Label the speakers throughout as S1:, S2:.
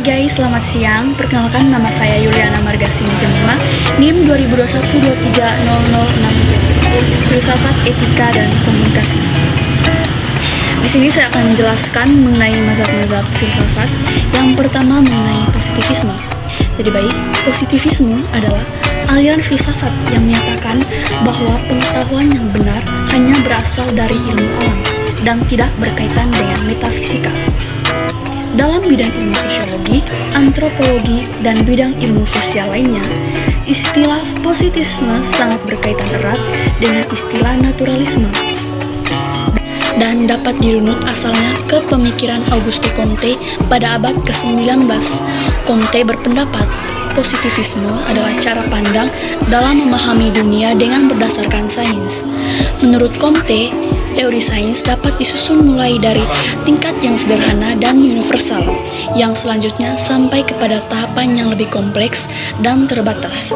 S1: guys, selamat siang. Perkenalkan, nama saya Yuliana Margasini Jemima, NIM 2021-23-0060, Filsafat, Etika, dan Komunikasi. Di sini saya akan menjelaskan mengenai mazhab-mazhab filsafat. Yang pertama mengenai positivisme. Jadi baik, positivisme adalah aliran filsafat yang menyatakan bahwa pengetahuan yang benar hanya berasal dari ilmu alam dan tidak berkaitan dengan metafisika. Dalam bidang ilmu sosiologi, antropologi, dan bidang ilmu sosial lainnya, istilah positivisme sangat berkaitan erat dengan istilah naturalisme dan dapat dirunut asalnya ke pemikiran Auguste Comte pada abad ke-19. Comte berpendapat positivisme adalah cara pandang dalam memahami dunia dengan berdasarkan sains. Menurut Comte, teori sains dapat disusun mulai dari tingkat yang sederhana dan universal, yang selanjutnya sampai kepada tahapan yang lebih kompleks dan terbatas.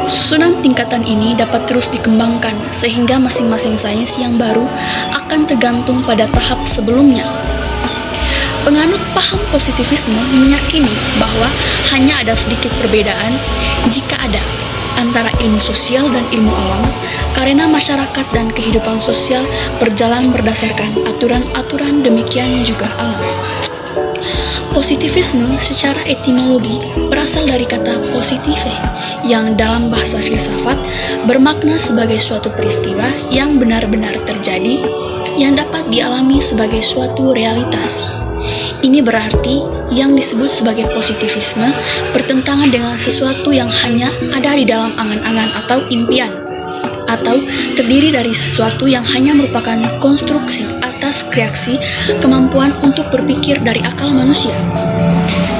S1: Susunan tingkatan ini dapat terus dikembangkan sehingga masing-masing sains yang baru akan tergantung pada tahap sebelumnya. Penganut paham positivisme meyakini bahwa hanya ada sedikit perbedaan, jika ada, antara ilmu sosial dan ilmu alam, karena masyarakat dan kehidupan sosial berjalan berdasarkan aturan-aturan, demikian juga alam. Positivisme secara etimologi berasal dari kata positive, yang dalam bahasa filsafat bermakna sebagai suatu peristiwa yang benar-benar terjadi, yang dapat dialami sebagai suatu realitas. Ini berarti yang disebut sebagai positivisme bertentangan dengan sesuatu yang hanya ada di dalam angan-angan atau impian, atau terdiri dari sesuatu yang hanya merupakan konstruksi atas kreasi kemampuan untuk berpikir dari akal manusia.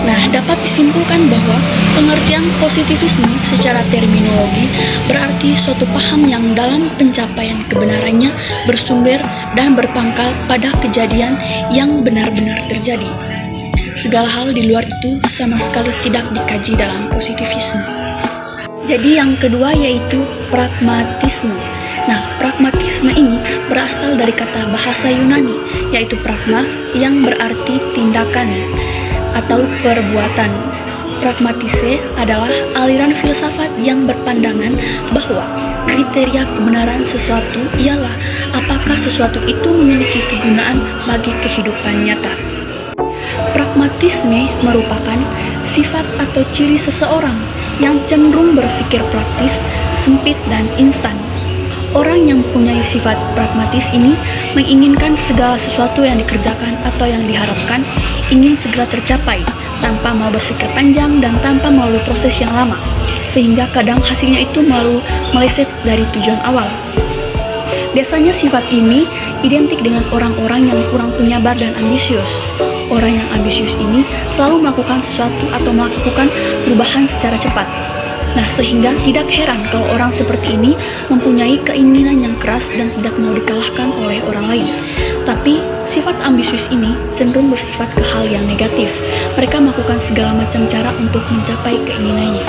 S1: Nah, dapat disimpulkan bahwa pengertian positivisme secara terminologi berarti suatu paham yang dalam pencapaian kebenarannya bersumber dan berpangkal pada kejadian yang benar-benar terjadi. Segala hal di luar itu sama sekali tidak dikaji dalam positivisme. Jadi yang kedua yaitu pragmatisme. Nah, pragmatisme ini berasal dari kata bahasa Yunani, yaitu pragma yang berarti tindakan atau perbuatan. Pragmatise adalah aliran filsafat yang berpandangan bahwa kriteria kebenaran sesuatu ialah apakah sesuatu itu memiliki kegunaan bagi kehidupan nyata. Pragmatisme merupakan sifat atau ciri seseorang yang cenderung berpikir praktis, sempit, dan instan. Orang yang mempunyai sifat pragmatis ini menginginkan segala sesuatu yang dikerjakan atau yang diharapkan ingin segera tercapai tanpa mau berpikir panjang dan tanpa melalui proses yang lama, sehingga kadang hasilnya itu meleset dari tujuan awal. Biasanya sifat ini identik dengan orang-orang yang kurang penyabar dan ambisius. Orang yang ambisius ini selalu melakukan sesuatu atau melakukan perubahan secara cepat. Nah, sehingga tidak heran kalau orang seperti ini mempunyai keinginan yang keras dan tidak mau dikalahkan oleh orang lain. Tapi, sifat ambisius ini cenderung bersifat ke hal yang negatif. Mereka melakukan segala macam cara untuk mencapai keinginannya.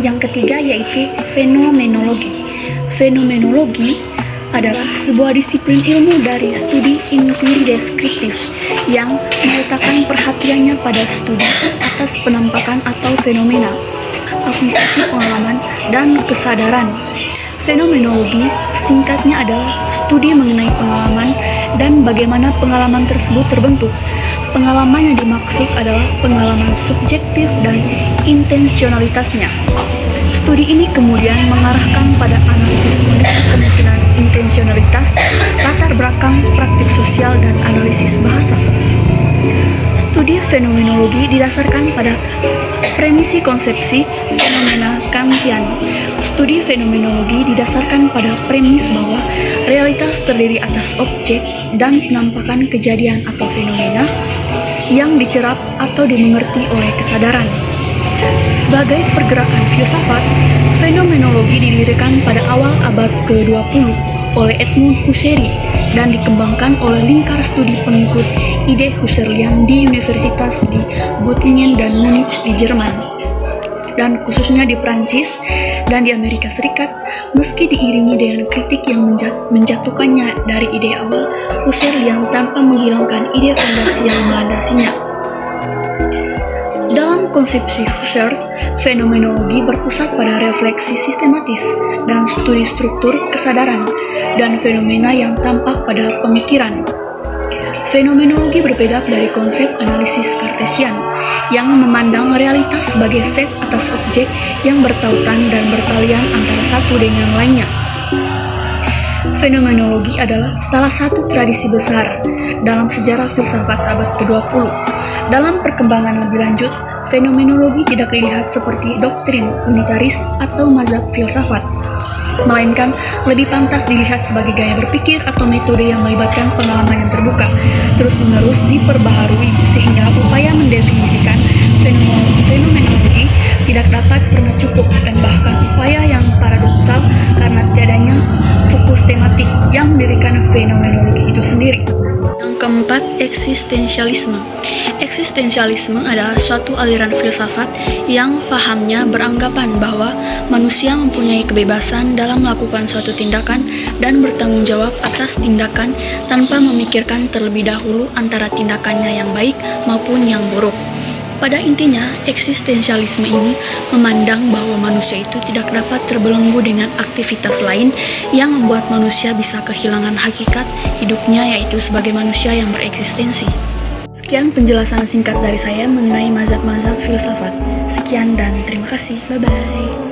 S1: Yang ketiga yaitu fenomenologi. Fenomenologi adalah sebuah disiplin ilmu dari studi inquiry deskriptif yang meletakkan perhatiannya pada studi atas penampakan atau fenomena, akuisisi pengalaman, dan kesadaran. Fenomenologi singkatnya adalah studi mengenai pengalaman dan bagaimana pengalaman tersebut terbentuk. Pengalaman yang dimaksud adalah pengalaman subjektif dan intensionalitasnya. Studi ini kemudian mengarahkan pada analisis kondisi kemungkinan intensionalitas, latar belakang praktik sosial, dan analisis bahasa. Studi fenomenologi didasarkan pada premisi konsepsi fenomena Kantian. Studi fenomenologi didasarkan pada premis bahwa realitas terdiri atas objek dan penampakan kejadian atau fenomena yang dicerap atau dimengerti oleh kesadaran. Sebagai pergerakan filsafat, fenomenologi didirikan pada awal abad ke-20 oleh Edmund Husserl dan dikembangkan oleh lingkar studi pengikut ide Husserlian di Universitas di Göttingen dan Munich di Jerman, dan khususnya di Prancis dan di Amerika Serikat, meski diiringi dengan kritik yang menjatuhkannya dari ide awal Husserlian tanpa menghilangkan ide fondasi yang melandasinya. Dalam konsepsi Husserl, fenomenologi berpusat pada refleksi sistematis dan studi struktur kesadaran dan fenomena yang tampak pada pemikiran. Fenomenologi berbeda dari konsep analisis Kartesian yang memandang realitas sebagai set atas objek yang bertautan dan bertalian antara satu dengan lainnya. Fenomenologi adalah salah satu tradisi besar dalam sejarah filsafat abad ke-20. Dalam perkembangan lebih lanjut, fenomenologi tidak dilihat seperti doktrin unitaris atau mazhab filsafat, melainkan lebih pantas dilihat sebagai gaya berpikir atau metode yang melibatkan pengalaman yang terbuka, terus-menerus diperbaharui sehingga upaya mendefinisikan fenomenologi tidak dapat pernah cukup, dan bahkan upaya yang paradoksal karena tiadanya fokus tematik yang mendirikan fenomenologi itu sendiri. Yang keempat, eksistensialisme. Eksistensialisme adalah suatu aliran filsafat yang fahamnya beranggapan bahwa manusia mempunyai kebebasan dalam melakukan suatu tindakan dan bertanggung jawab atas tindakan tanpa memikirkan terlebih dahulu antara tindakannya yang baik maupun yang buruk. Pada intinya, eksistensialisme ini memandang bahwa manusia itu tidak dapat terbelenggu dengan aktivitas lain yang membuat manusia bisa kehilangan hakikat hidupnya, yaitu sebagai manusia yang bereksistensi. Sekian penjelasan singkat dari saya mengenai mazhab-mazhab filsafat. Sekian dan terima kasih. Bye-bye.